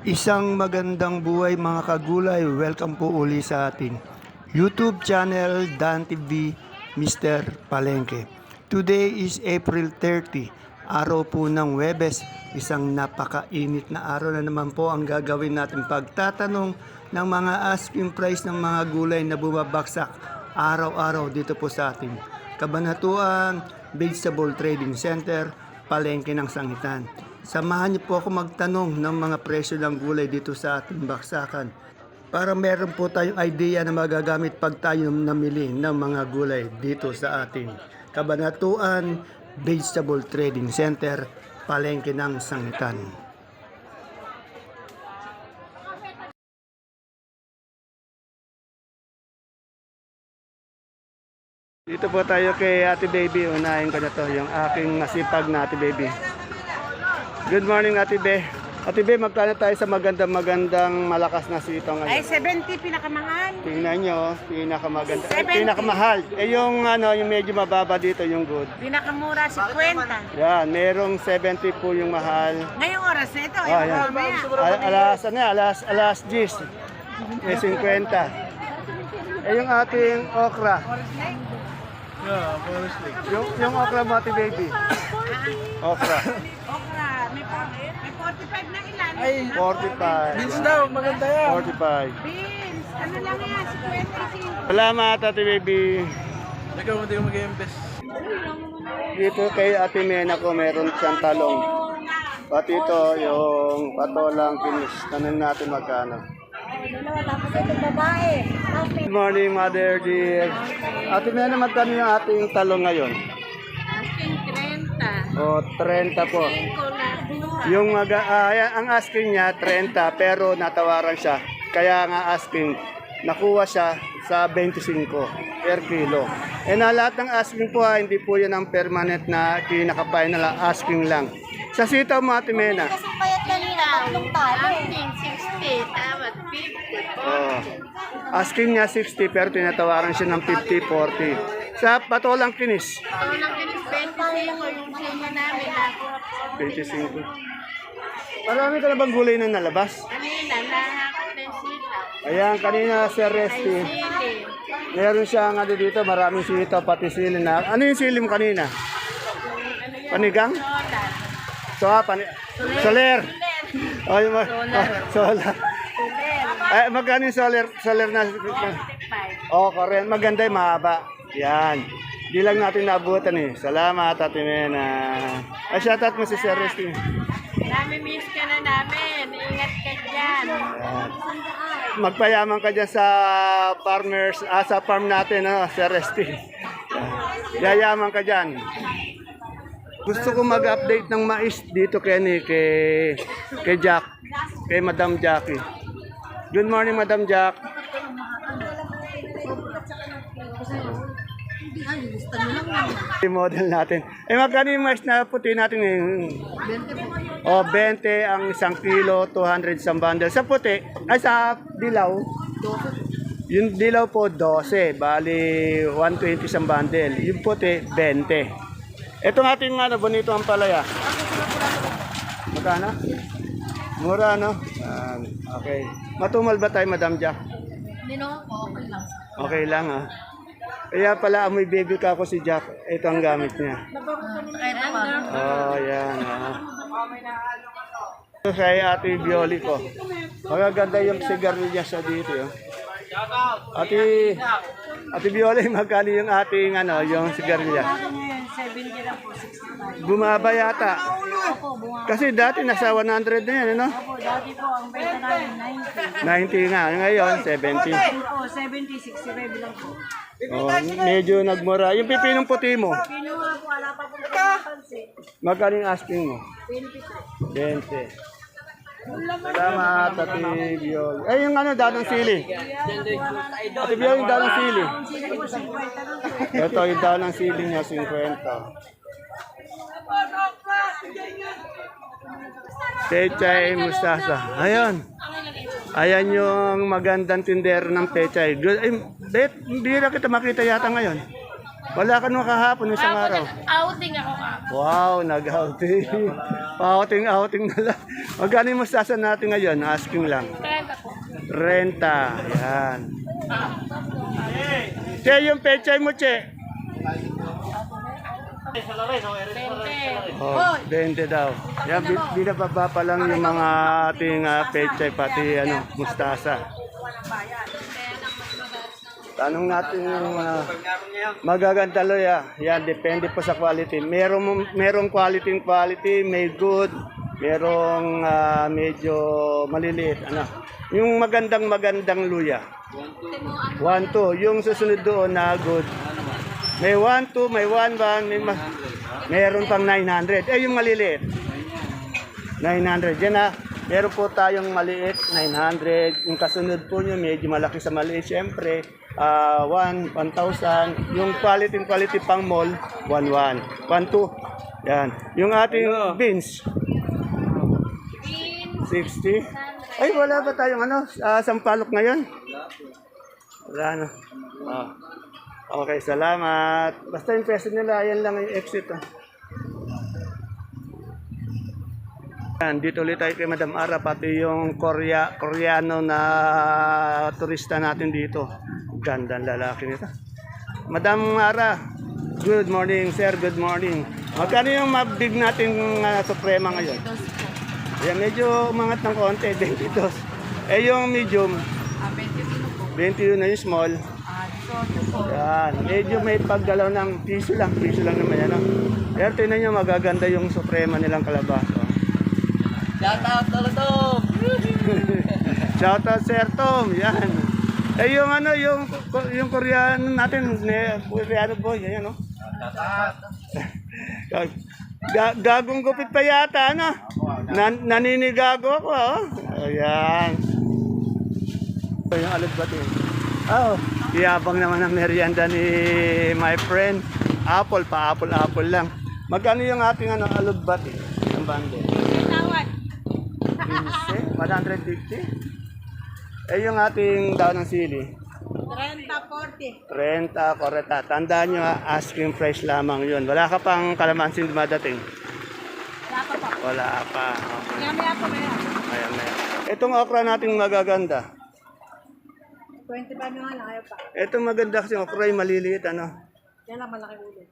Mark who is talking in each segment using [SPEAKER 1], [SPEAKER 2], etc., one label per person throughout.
[SPEAKER 1] Isang magandang buhay mga kagulay. Welcome po uli sa ating YouTube channel Dan TV Mr. Palengke. Today is April 30, araw po ng Huwebes. Isang napakainit na araw na naman po ang gagawin natin pagtatanong ng mga asking price ng mga gulay na bumabaksak araw-araw dito po sa ating Kabanatuan Vegetable Trading Center, Palengke ng Sangitan. Samahan niyo po ako magtanong ng mga presyo ng gulay dito sa ating baksakan para meron po tayong idea na magagamit pag tayo namili ng mga gulay dito sa ating Kabanatuan Vegetable Trading Center, Palengke ng Sangitan. Dito po tayo kay Ate Baby. Unahin ko na to, yung aking masipag na Ate Baby. Good morning, Ate Be. Ate Be, magkano tayo sa magandang malakas na sitaw ngayon?
[SPEAKER 2] Ay, 70 pinakamahal.
[SPEAKER 1] Tingnan nyo, pinakamaganda.
[SPEAKER 2] 70.
[SPEAKER 1] Pinakamahal. Yung yung medyo mababa dito, yung good.
[SPEAKER 2] Pinakamura, 50.
[SPEAKER 1] Yan, merong 70 po yung mahal.
[SPEAKER 2] Ngayong oras na ito,
[SPEAKER 1] Ah,
[SPEAKER 2] ay
[SPEAKER 1] yan.
[SPEAKER 2] mamaya.
[SPEAKER 1] Alas 10. May 50. Yung ating okra. Yung okra mo, Ate Baby. Okra.
[SPEAKER 2] Okra, may 45 na ilan?
[SPEAKER 1] 45.
[SPEAKER 3] Beans daw, maganda yan.
[SPEAKER 1] 45.
[SPEAKER 2] Beans, ano lang yan, 55.
[SPEAKER 1] Salamat, Ate Baby.
[SPEAKER 3] Ikaw, hindi ko mag-i-invest.
[SPEAKER 1] Dito kay Ate Mena ko meron siyang talong. Pati ito yung patolang finish. Tanong natin magkano. Good morning, Mother dear. Ate Mena, magkano yung ating talong ngayon?
[SPEAKER 2] Asking 30.
[SPEAKER 1] O, 30 po. Yung ang asking niya 30 pero natawaran siya. Kaya nga asking, nakuha siya sa 25 per kilo. E na lahat ng asking po hindi po yan ang permanent na pinaka-final asking lang. Sa sitaw mo, Ate Mena.
[SPEAKER 2] Kasi payat kanina, tatlong talo. Asking 60, tawad 50.
[SPEAKER 1] Oh. Asking niya 60 pero tinatawaran siya ng 50-40. Sa patolang kinis.
[SPEAKER 2] Ito lang kinis 25 yung sino namin ako.
[SPEAKER 1] 25. Marami ka na bang gulay na nalabas?
[SPEAKER 2] Kanina, lahakot ng sitaw.
[SPEAKER 1] Ayan, kanina si Resty.
[SPEAKER 2] Sili.
[SPEAKER 1] Meron siya nga dito, maraming sitaw, pati sili na. Ano yung sili mo kanina? Panigang? Soler. Oh, yung solar. Ay, magkano yung soler na? Oh, correct. Maganda yung mahaba. Yan. Di lang natin naabutan eh. Salamat, Ate Mena. Ay, shoutout mo si Sir Resty.
[SPEAKER 2] Nami-miss ka na namin. Ingat ka dyan.
[SPEAKER 1] Magpayaman ka dyan sa farmers, sa farm natin, Sir Resty. Yayaman ka dyan. Gusto ko mag-update ng mais dito kay Jack, kay Madam Jackie. Good morning, Madam Jack. Yung model natin. Magkano yung mais na puti natin ngayon? 20 ang 1 kilo, 200 sa bundle. Sa puti, ay sa dilaw, yung dilaw po 12, bali 120 sa bundle. Yung puti, 20. Itong ating bonito ang palaya. Magkano? Mura, no? Okay. Matumal ba tayo, Madam Jack?
[SPEAKER 2] Hindi no, okay lang.
[SPEAKER 1] Okay lang, ha? Kaya pala, amoy baby ka ako si Jack. Ito ang gamit niya. Oh, yan, ha? Ito kay Ate Bioli ko. Magaganda yung sigarilya siya dito, yo. Ate Bioli, magkano yung ating, yung sigarilya?
[SPEAKER 2] 70 lang po, 65.
[SPEAKER 1] Bumaba yata.
[SPEAKER 2] Opo, bunga.
[SPEAKER 1] Kasi dati nasa 100 na yan, ano?
[SPEAKER 2] Opo, dati po ang benta namin 90.
[SPEAKER 1] 90 nga. Ngayon, 70.
[SPEAKER 2] Po, 70, 65 lang po.
[SPEAKER 1] Oh, medyo nagmura. Yung pipinong puti mo,
[SPEAKER 2] Pinuha po, wala pa po pansin.
[SPEAKER 1] magkano yung asking mo?
[SPEAKER 2] 20.
[SPEAKER 1] 20. Salamat, Ate Biol. Eh, yung dadang sili. Ate Biol, yung dadang sili.
[SPEAKER 2] Sino po, 50 lang po.
[SPEAKER 1] Ito, yung dadang sili niya, 50. Pechay Mustasa. Ayun. Ayan yung magandang tindero ng pechay. Good. Ay, hindi na kita makita yata ngayon. Wala ka nung kahapon, isang araw.
[SPEAKER 2] Outing ako ka.
[SPEAKER 1] Wow, nag-outing. Outing na lang. Magkano yung mustasa natin ngayon? Asking lang.
[SPEAKER 2] 30 po.
[SPEAKER 1] Renta. Yan. Che, yung pechay mo, Che.
[SPEAKER 2] 20.
[SPEAKER 1] Oh, 20 daw. Yan, binababa pa lang yung mga ating pechay, pati mustasa. Tanong natin yung magaganda loya. Yan, depende po sa quality. Merong quality, may good, merong medyo maliliit. Yung magandang luya. 1, 2. Yung susunod doon na good. May 1, 2, may 1, 1, meron pang 900. Yung maliliit. 900. Yan meron po tayong maliit, 900. Yung kasunod po nyo, medyo malaki sa maliit. Siyempre, 1,000. Yung quality pang mall, 1,1. 1,2. Yan. Yung ating beans, 60. Ay, wala ba tayong sampalok ngayon? Wala na. Okay, salamat. Basta yung peso nila, ayan lang yung exit. Yan, dito ulit tayo kay Madam Ara, pati yung Koreano na turista natin dito. Gandang lalaki nito. Madam Ara, good morning, sir. Good morning. Magkano yung mabig natin suprema ngayon? Yan, medyo umangat ng konti, 22. Yung medium, 21 na yung small. Yan, medyo may paggalaw ng piso lang naman yan. Pero tingnan nyo, magaganda yung suprema nilang kalabasa.
[SPEAKER 3] Shout out, Tolo Tom!
[SPEAKER 1] Shout out, Sir Tom. Yan. Yung Koreano natin, Koreano boy, yan, no? Gagong gupit pa yata, naninigago ako, Ayan. Yung alugbat iyabang naman ang merienda ni my friend. Apple lang. Magkano yung ating alugbat ang bundle?
[SPEAKER 2] Tawad.
[SPEAKER 1] 150? Yung ating daon ng sili?
[SPEAKER 2] 30, 40.
[SPEAKER 1] 30, koreta. Tandaan nyo, asking price lamang yun. Wala ka pang kalamansin dumadating?
[SPEAKER 2] Wala pa po.
[SPEAKER 1] Wala pa. Okay.
[SPEAKER 2] Maya po maya.
[SPEAKER 1] Maya. Itong okra nating magaganda.
[SPEAKER 2] 25 nga lang, ayaw pa.
[SPEAKER 1] Itong maganda kasi okra yung maliliit,
[SPEAKER 2] Yan lang malaki ulo.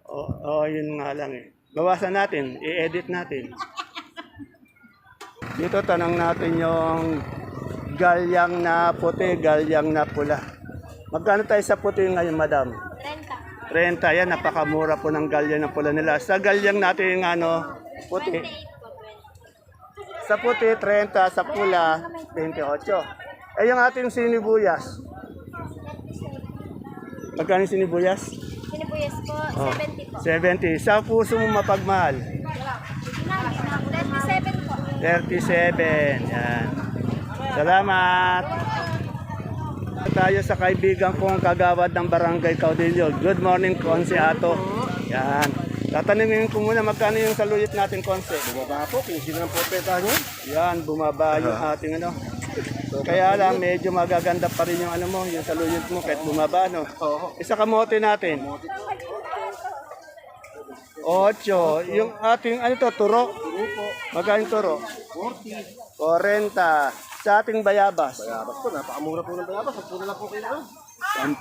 [SPEAKER 1] yun nga lang Bawasan natin, i-edit natin. Dito tanong natin yung galyang na puti, galyang na pula. Magkano tayo sa puti ngayon, madam?
[SPEAKER 2] 30.
[SPEAKER 1] 30, yan, napakamura po ng galyang na pula nila. Sa galyang natin puti.
[SPEAKER 2] 28 po, 20.
[SPEAKER 1] Sa puti, 30, sa pula, 28. Yung ating sinibuyas. Magkano yung sinibuyas?
[SPEAKER 2] Sinibuyas po, 70 po.
[SPEAKER 1] 70. Sa puso mo mapagmahal?
[SPEAKER 2] 37 po.
[SPEAKER 1] 37. Yan. Salamat. Tayo sa kaibigan kong kagawad ng Barangay Caudillo. Good morning, Konse Ato. Yan. Tatanungin ko muna magkano yung saluyot natin, Konse.
[SPEAKER 3] Bumaba po, 15 lang po peta nyo.
[SPEAKER 1] Yan, bumaba yung ating Kaya lang, medyo magaganda pa rin yung yung saluyot mo kahit bumaba, Isa kamote natin. 8. Yung ating, turo? Magkano yung turo? 40. Sa ating bayabas.
[SPEAKER 3] Bayabas po, napakamura po ng bayabas. 10 lang po kailangan.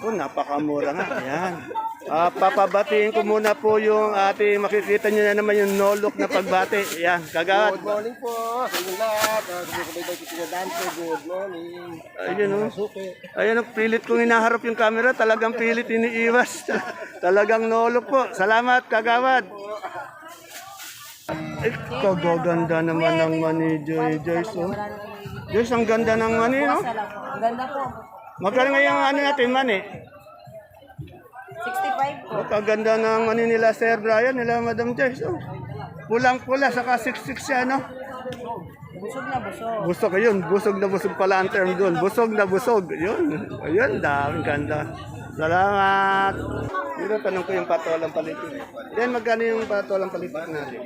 [SPEAKER 1] 10, napakamura nga. Ayan. Papabatiin ko muna po yung ating, makikita nyo na naman yung no-look na pagbati. Ayan, kagawad.
[SPEAKER 3] Good morning po sa inyong lahat. Good morning.
[SPEAKER 1] Ayun, pilit kong hinaharap yung camera. Talagang pilit iniiwas. Talagang no-look po. Salamat, kagawad. Kagaganda naman ng mani, Joyce. Joyce, ang ganda ng mani,
[SPEAKER 2] Ang ganda po.
[SPEAKER 1] Magkano ngayon natin mani?
[SPEAKER 2] 65 po.
[SPEAKER 1] Kaganda ng mani nila Sir Brian, nila Madam Joyce. Pulang-pula, saka 66 siya,
[SPEAKER 2] Busog na busog.
[SPEAKER 1] Busog, ayun. Busog na busog pala ang term doon. Busog na busog. Yun. Ayun, daming ganda. Salamat. Dito tanong ko yung patolang palitik. Then magkano yung patolang palitik natin?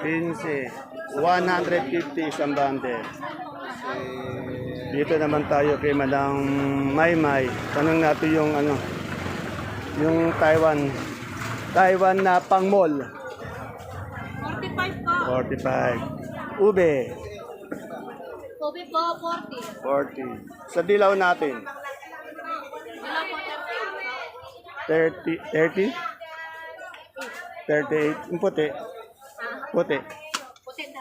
[SPEAKER 1] 15. 150 isang bundle. Dito naman tayo kay Madam Maymay. Tanong natin yung yung Taiwan na pang mall.
[SPEAKER 2] 45 po.
[SPEAKER 1] 45. Ube.
[SPEAKER 2] Kobe po, 40.
[SPEAKER 1] 40. Sa dilaw natin,
[SPEAKER 2] Wala po,
[SPEAKER 1] 30, 30? 38. Yung puti. Puti.
[SPEAKER 2] Puti na.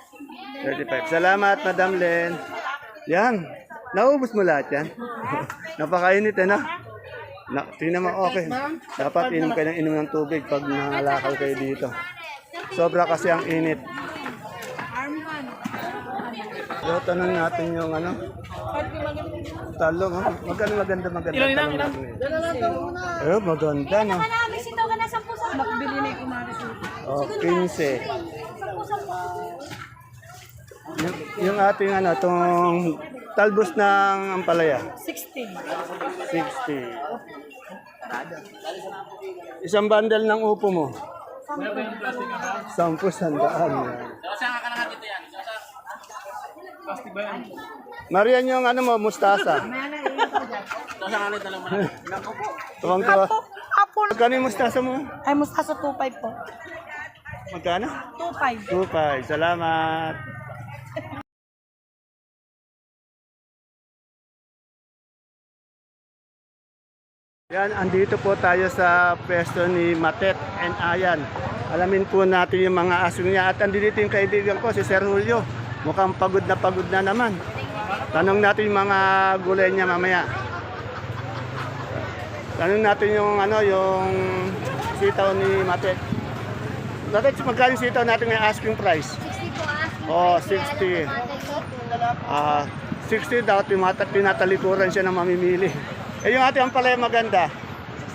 [SPEAKER 1] 35. Salamat, Madam Len. Yan. Naubos mo lahat yan. Napakainit eh, na? Tingnan mo, okay. Dapat inom kayo ng inom ng tubig pag nangalakal kayo dito. Sobra kasi ang init. So, tanong natin yung ano. Talong, ha? Magkano maganda. Ilan lang? Eh, maganda, no?
[SPEAKER 2] Marami sitaw ka na 10 sa makbili na yung
[SPEAKER 1] Oh, 15. Yung ating ano, tong talbos ng ampalaya.
[SPEAKER 2] 60.
[SPEAKER 1] 60. Isang bundle ng upo mo. 10 sandaan. Marian yung ano mo, mustasa. Tuwang-tuwa. Magkano yung mustasa mo?
[SPEAKER 2] Ay, mustasa 25 po.
[SPEAKER 1] Magkano?
[SPEAKER 2] 25.
[SPEAKER 1] 2.5. Salamat. Yan, andito po tayo sa pwesto ni Matet and Ayan. Alamin po natin yung mga aso niya. At andito yung kaibigan ko, si Sir Julio. Mukhang pagod na naman. Tanong natin yung mga gulay niya mamaya. Tanong natin yung ano, yung sitaw ni Matet. Matet, magkano yung sitaw natin may asking price?
[SPEAKER 2] 60 po, asking.
[SPEAKER 1] Oh, 60. 60 daw, tinatalikuran siya na mamimili. Eh, yung ating ampalaya maganda.
[SPEAKER 2] 60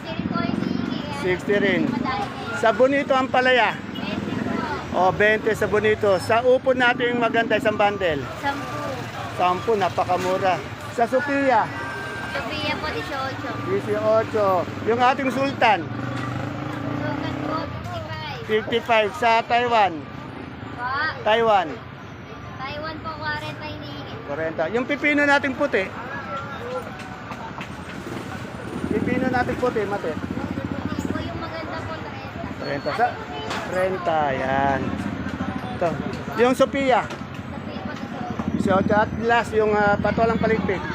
[SPEAKER 2] rin po yung hihingi.
[SPEAKER 1] 60 rin.
[SPEAKER 2] Madali.
[SPEAKER 1] Sa bonito ampalaya.
[SPEAKER 2] 20 po.
[SPEAKER 1] O, 20 sa bonito. Sa upo natin yung maganda, isang bundle.
[SPEAKER 2] 10.
[SPEAKER 1] 10, napakamura. Sa Sophia,
[SPEAKER 2] Sophia po, 18.
[SPEAKER 1] 18. Yung ating sultan,
[SPEAKER 2] Sugat po, 55.
[SPEAKER 1] 55. Sa Taiwan,
[SPEAKER 2] Pa.
[SPEAKER 1] Taiwan,
[SPEAKER 2] Taiwan po, 40 hinihingi.
[SPEAKER 1] 40. Yung pipino natin puti. Pipino natin puti, Mate.
[SPEAKER 2] Hindi po yung maganda po, 30.
[SPEAKER 1] 30. Sa 30, yan. Ito. Yung Sophia,
[SPEAKER 2] Sophia po,
[SPEAKER 1] 18. At last, yung patolang paligpit.
[SPEAKER 2] 18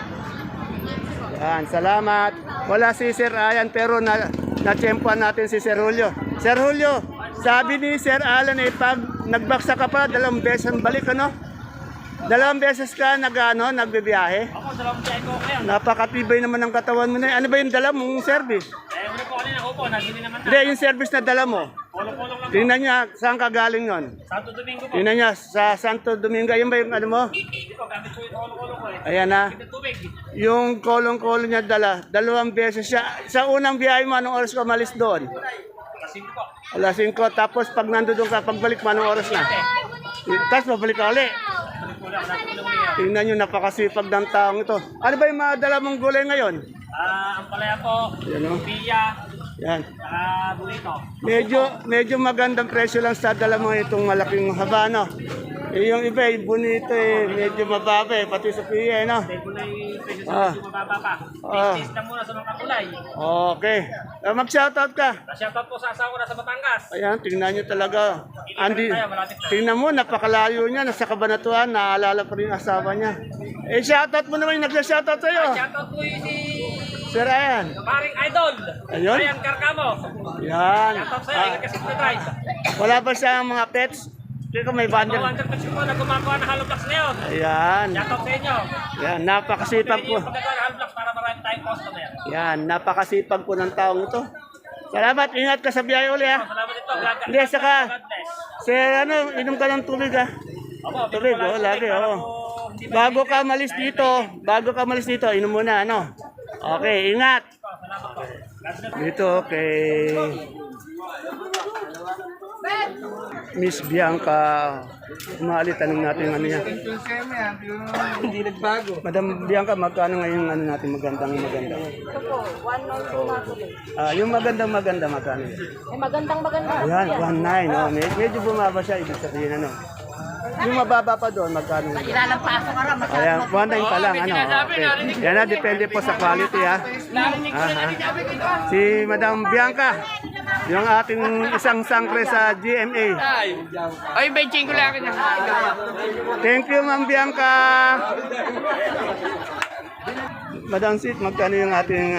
[SPEAKER 2] po.
[SPEAKER 1] Yan, salamat. Wala si Sir Ayan pero na-tsempuan natin si Sir Julio. Sir Julio, sabi ni Sir Alan eh, pag nagbaksa ka pa, 2 beses ang balik, ano? 2 beses ka nagbibiyahe?
[SPEAKER 4] Ako, dalawang biyahe ko ngayon.
[SPEAKER 1] Napakatibay naman ng katawan mo na. Ano ba yung dala mong service?
[SPEAKER 4] Una po kanina, upo, nabili naman na.
[SPEAKER 1] Hindi, yung service na dala mo.
[SPEAKER 4] Polo-polo lang po.
[SPEAKER 1] Tingnan niya, saan ka galing yon?
[SPEAKER 4] Santo Domingo po.
[SPEAKER 1] Tingnan niya, sa Santo Domingo. Yung ba yung ano mo?
[SPEAKER 4] Hindi po, gamit ko yung polo-polo ko eh.
[SPEAKER 1] Ayan na.
[SPEAKER 4] Ito tubig.
[SPEAKER 1] Yung kolong-kolong niya dala, 2 beses siya. Sa unang biyahe mo, anong oras ka malis doon?
[SPEAKER 4] Kasing ko po.
[SPEAKER 1] Alas 5, tapos pag nandoon ka, pagbalik mo, anong oras na? Tapos babalik ka ulit. Tingnan nyo, napakasipag ng taong ito. Ano ba yung mga dala mong gulay ngayon?
[SPEAKER 4] Ang palaya po,
[SPEAKER 1] Yan o.
[SPEAKER 4] piya,
[SPEAKER 1] Yan.
[SPEAKER 4] burrito.
[SPEAKER 1] Medyo magandang presyo lang sa dala mo itong malaking haba, no? Eh, yung iba, bonito eh, medyo mababa eh, pati sa piya, no?
[SPEAKER 4] Tayo po na yung presyo
[SPEAKER 1] Ah.
[SPEAKER 4] sa medyo mababa pa.
[SPEAKER 1] Ah.
[SPEAKER 4] Taste lang muna sa mga kulay.
[SPEAKER 1] Okay. Mag-shoutout ka.
[SPEAKER 4] Shoutout po sa asawa ko na sa Batangas.
[SPEAKER 1] Ayan, tingnan nyo talaga. Andy,
[SPEAKER 4] Tayo, malapit na.
[SPEAKER 1] tingnan mo, napakalayo niya, nasa Kabanatuan, naalala pa rin yung asawa niya. Eh, shoutout mo naman yung nagsa-shoutout sa'yo.
[SPEAKER 4] Shoutout po yung si
[SPEAKER 1] Sir Ayan.
[SPEAKER 4] Paring Idol.
[SPEAKER 1] Ayun.
[SPEAKER 4] Ryan Carcamo.
[SPEAKER 1] Yan.
[SPEAKER 4] Shoutout sa'yo, ingat kasi sa drive.
[SPEAKER 1] Wala ba siyang mga pets? Kaya may
[SPEAKER 4] Mga
[SPEAKER 1] bundle.
[SPEAKER 4] wonder pets ko po na gumagawa ng hollow blocks ngayon.
[SPEAKER 1] Ayan.
[SPEAKER 4] Shoutout sa inyo.
[SPEAKER 1] Yan, napakasipag
[SPEAKER 4] Pwede
[SPEAKER 1] po.
[SPEAKER 4] yung pagkagawa ng hollow blocks para marami tayong customer.
[SPEAKER 1] Yan, napakasipag po ng taong ito. Salamat, ingat ka sa biyahe uli ha.
[SPEAKER 4] Salamat ito. God
[SPEAKER 1] Hindi, saka,
[SPEAKER 4] God bless.
[SPEAKER 1] sir, ano, inom ka ng tubig ha.
[SPEAKER 4] Opo,
[SPEAKER 1] Tubig, oh, lagi, oh. Bago ka malis dito, inom muna, ano. Okay, ingat. Dito, okay. Miss Bianca, umali, tanong natin yung ano niya.
[SPEAKER 3] Hindi nagbago.
[SPEAKER 1] Madam Bianca, magkano ngayon ano natin maganda?
[SPEAKER 2] Ito po, 1.9 po na po.
[SPEAKER 1] Yung maganda, magkano yun?
[SPEAKER 2] Eh, maganda.
[SPEAKER 1] Ayan, 1.9. Oh, medyo bumaba siya, ibig sabihin ano. Yung mababa pa doon, magkano?
[SPEAKER 2] Ilalampaso ka rin,
[SPEAKER 1] Ayan, 1.9 pa lang, ano. Okay. Yan na, depende po sa quality, ha. Si Madam Bianca. Yung ating isang sangre sa GMA.
[SPEAKER 5] Ay, benching ko lang na.
[SPEAKER 1] Thank you, Ma'am Bianca. Madam Sit, magkano yung ating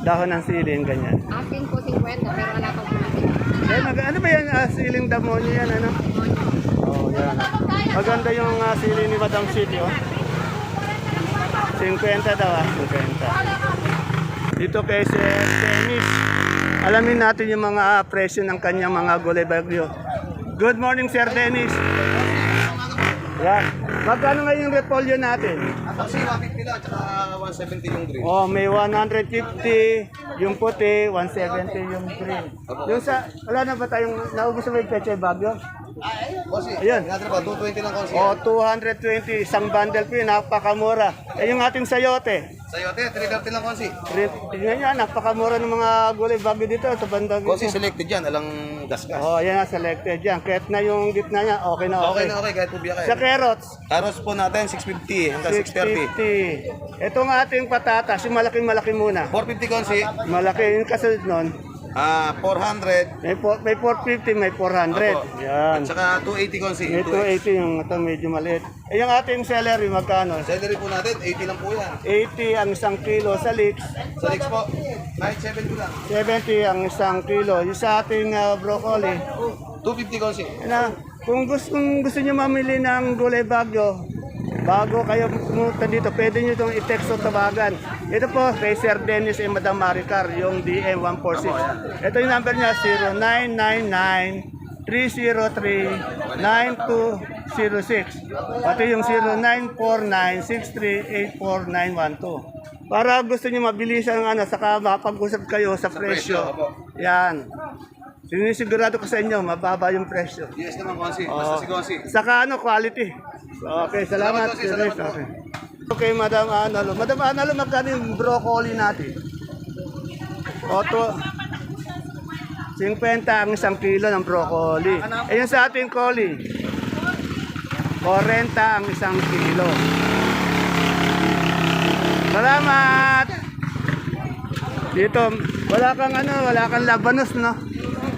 [SPEAKER 1] dahon ng siling, ganyan?
[SPEAKER 2] Akin po 50, pero wala pang pumatik.
[SPEAKER 1] Ano ba yan, siling demonyo yan, ano? Oh, yan. Maganda yung siling ni Madam Sit, oh. 50 daw, 50. Dito kay Sir Dennis. Alamin natin yung mga presyo ng kanyang mga gulay bagyo. Good morning, Sir Dennis. Yan. Magkano ngayon yung repolyo natin?
[SPEAKER 3] Kasi 150 lang, tsaka 170 yung green.
[SPEAKER 1] Oh, may 150 yung puti, 170 yung green. Yung sa, wala na ba tayong, naubos na ba yung peche bagyo?
[SPEAKER 3] Kasi,
[SPEAKER 1] Ayan.
[SPEAKER 3] natin pa, 220 lang kasi.
[SPEAKER 1] Oh, 220, isang bundle po yun, napakamura. Eh, yung ating sayote,
[SPEAKER 3] Sa'yo, 330 lang kasi.
[SPEAKER 1] tingnan nyo, napakamura ng mga gulay bagyo dito sa bandang
[SPEAKER 3] Kasi
[SPEAKER 1] dito.
[SPEAKER 3] selected yan, alang gas-gas.
[SPEAKER 1] Oh, yan na, selected yan. Kahit na yung gitna niya, okay na
[SPEAKER 3] Okay
[SPEAKER 1] okay.
[SPEAKER 3] na okay, kahit po biya
[SPEAKER 1] Sa
[SPEAKER 3] kayo.
[SPEAKER 1] carrots,
[SPEAKER 3] Carrots po natin, 650 hanggang 630.
[SPEAKER 1] 650. Itong ating patatas, yung malaking-malaki muna.
[SPEAKER 3] 450 kasi,
[SPEAKER 1] Malaki, yung kasunod nun,
[SPEAKER 3] 400.
[SPEAKER 1] may 450, may 400.
[SPEAKER 3] Opo.
[SPEAKER 1] Yan.
[SPEAKER 3] At saka 280 kasi.
[SPEAKER 1] May 280 yung ito, medyo maliit. Eh, yung ating celery, magkano?
[SPEAKER 3] Celery po natin, 80 lang po yan.
[SPEAKER 1] 80 ang isang kilo sa leeks.
[SPEAKER 3] Sa next po, kahit 70 lang.
[SPEAKER 1] 70 ang isang kilo. Yung sa ating broccoli,
[SPEAKER 3] 250 kasi.
[SPEAKER 1] na, kung gusto niyo mamili ng gulay bagyo, bago kayo pumunta dito, pwede niyo itong i-text o tawagan. Ito po, kay Sir Dennis and Madam Maricar, yung DM146. Ito yung number niya, 0999-303-9206. Pati yung 0949-6384912. Para gusto niyo mabilisan ng saka makapag-usap kayo sa presyo. Yan. Sinisigurado ko sa inyo, mababa yung presyo.
[SPEAKER 3] Yes naman kasi, basta si Gosi.
[SPEAKER 1] Saka quality. Okay, salamat.
[SPEAKER 3] Salamat, Jose. Salamat po.
[SPEAKER 1] Okay. Okay, Madam Analo. Madam Analo, magkano yung broccoli natin? Oto. 50 ang isang kilo ng broccoli. Eh, yung sa ating coli, 40 ang isang kilo. Salamat! Dito, wala kang labanos, no?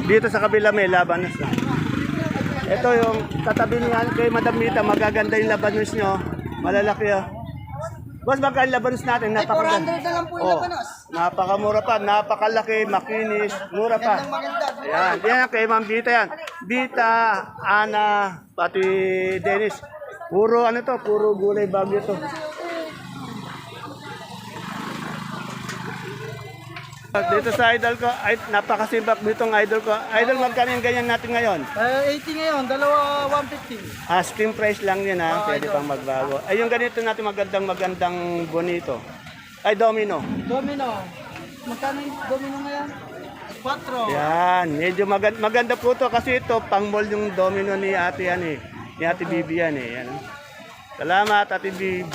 [SPEAKER 1] Dito sa kabila may labanos, no? Ito yung katabi niyan kay Madam Mita, magaganda yung labanos nyo. Malalaki, oh. Boss, magkano labanos natin? Napakaganda. 400 na lang po yung labanos. Napakamura pa, napakalaki, makinis, mura pa. Yan, yan kay Ma'am Bita yan. Bita, Ana, pati Dennis. Puro puro gulay bagyo to. Dito sa idol ko, ay, napakasimbak ditong idol ko. Idol, magkano yung ganyan natin ngayon?
[SPEAKER 6] 80 ngayon, dalawa 150.
[SPEAKER 1] Asking price lang yun ha, pwede pang magbago. Ay, yung ganito natin magandang bonito. Ay, domino.
[SPEAKER 6] Domino. Magkano yung domino ngayon? 4.
[SPEAKER 1] Yan, medyo maganda po to kasi ito, pang mall yung domino ni ate yan eh. Ni ate Bibi yan eh. Yan. Salamat, ate Bibi.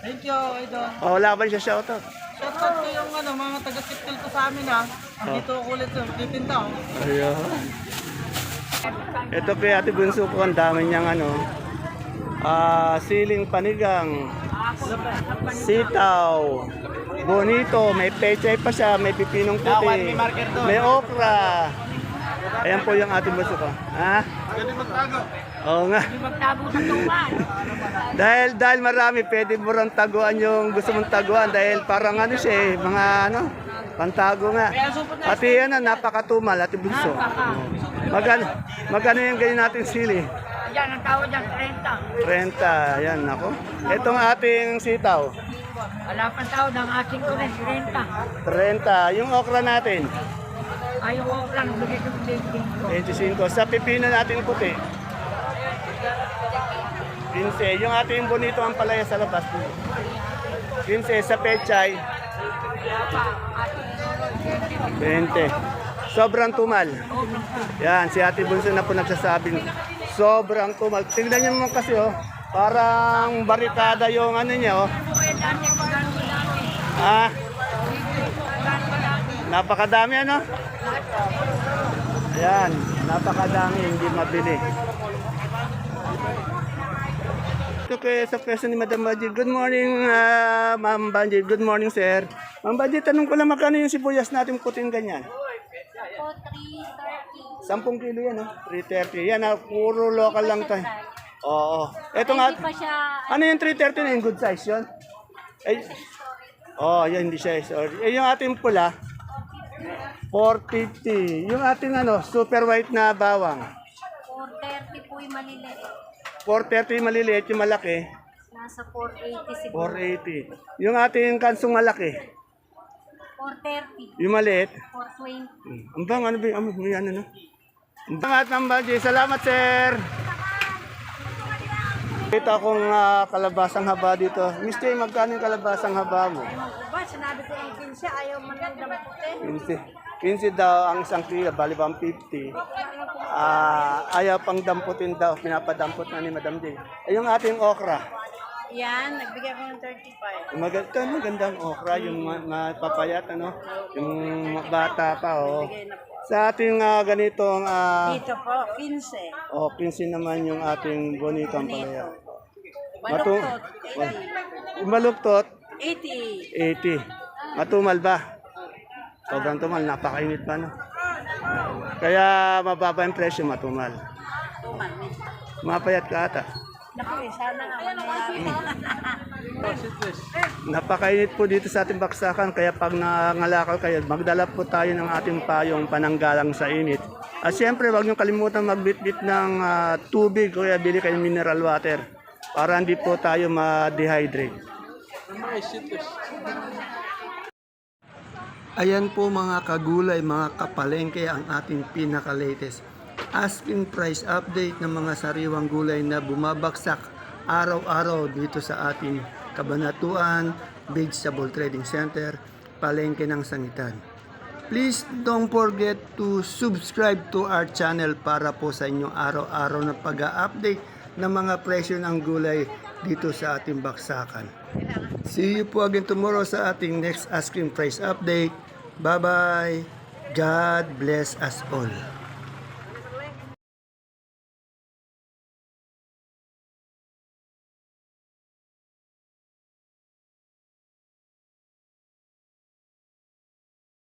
[SPEAKER 6] Thank you, Idol.
[SPEAKER 1] O, wala ba siya shoutout?
[SPEAKER 6] Shoutout ko yung mga taga-sipil ko sa amin ha. Dito ako ulit yung titinta oh.
[SPEAKER 1] Ayun. Ito kay ate Bunso ko, ang dami niyang siling panigang, sitaw, bonito, may pechay pa siya, may pipinong puti, may okra. Ayan po yung ating Bunso ko. Ha? Oo nga. dahil marami, pwede mo rin taguan yung gusto mong taguan dahil parang siya mga pantago nga. Pati napakatumal, ati Bunso. Magkano yung ganyan natin sili?
[SPEAKER 2] Yan, ang tawad yan, 30.
[SPEAKER 1] 30, yan ako. Itong ating sitaw,
[SPEAKER 2] Wala pang tawad ang aking ko rin, 30.
[SPEAKER 1] 30. Yung okra natin,
[SPEAKER 2] Ayaw ko lang, bigay ko 25.
[SPEAKER 1] 25. Sa pipino natin puti, 15. Yung ating bonito ang palaya sa labas, 15. Sa pechay, 20. Sobrang tumal. Yan, si Ate Bunso na po nagsasabing sobrang tumal. Tingnan niyo naman kasi, parang barikada yung niya, napakadami, Ayan, napakadami, hindi mabili. Ito kaya sa pwesto ni Madam Baji. Good morning, Ma'am Baji. Good morning, sir. Ma'am Baji, tanong ko lang magkano yung sibuyas natin puting ganyan?
[SPEAKER 2] po, 330.
[SPEAKER 1] 10 kilo yan, 330. Yan, puro local lang tayo. Oo. Ito nga,
[SPEAKER 2] Hindi pa siya,
[SPEAKER 1] ano yung 330 na yung good size yun? Ay, yan, hindi siya. Sorry. Yung ating pula, 450. Yung ating super white na bawang,
[SPEAKER 2] 430 po yung maliliit.
[SPEAKER 1] 430 maliliit, yung malaki,
[SPEAKER 2] Nasa 480 siguro.
[SPEAKER 1] 480. Yung ating kansong malaki,
[SPEAKER 2] 430.
[SPEAKER 1] yung maliit,
[SPEAKER 2] 420.
[SPEAKER 1] ang bang, ano ba yung, may ano, no? Ang bang at ng budget. Salamat, sir! Kita akong kalabasang haba dito. Mister, magkano yung kalabasang haba mo?
[SPEAKER 2] Ba, sinabi ko yung 15, ayaw man lang damutin.
[SPEAKER 1] 15 daw ang isang kilo, bali bang 50. Ayaw pang damputin daw, pinapadampot na ni Madam J. Yung ating okra.
[SPEAKER 2] Yan, nagbigay ko ng 35.
[SPEAKER 1] Magandang okra, yung mapapayat, yung bata pa, Sa ating ganitong,
[SPEAKER 2] Dito po, 15.
[SPEAKER 1] 15 naman yung ating bonitong palaya.
[SPEAKER 2] Baluktot,
[SPEAKER 1] Maluktot,
[SPEAKER 2] 80.
[SPEAKER 1] 80. Matumal ba? Sobrang tumal, napakainit pa, Kaya mababa yung presyo, matumal. Mapayat ka ata.
[SPEAKER 2] Naku, sana nga mangyayari.
[SPEAKER 1] Napakainit po dito sa ating baksakan, kaya pag nangalakal kayo, magdala po tayo ng ating payong pananggalang sa init. At siyempre, huwag niyong kalimutan magbitbit ng tubig, kaya bili kayo mineral water para hindi po tayo ma-dehydrate. Ayan po mga kagulay, mga kapalengke ang ating pinaka-latest asking price update ng mga sariwang gulay na bumabagsak araw-araw dito sa ating Kabanatuan Vegetable Trading Center, Palengke ng Sangitan. Please don't forget to subscribe to our channel para po sa inyong araw-araw na pag-update ng mga presyo ng gulay dito sa ating baksakan. See you po again tomorrow sa ating next asking price update. Bye-bye. God bless us all.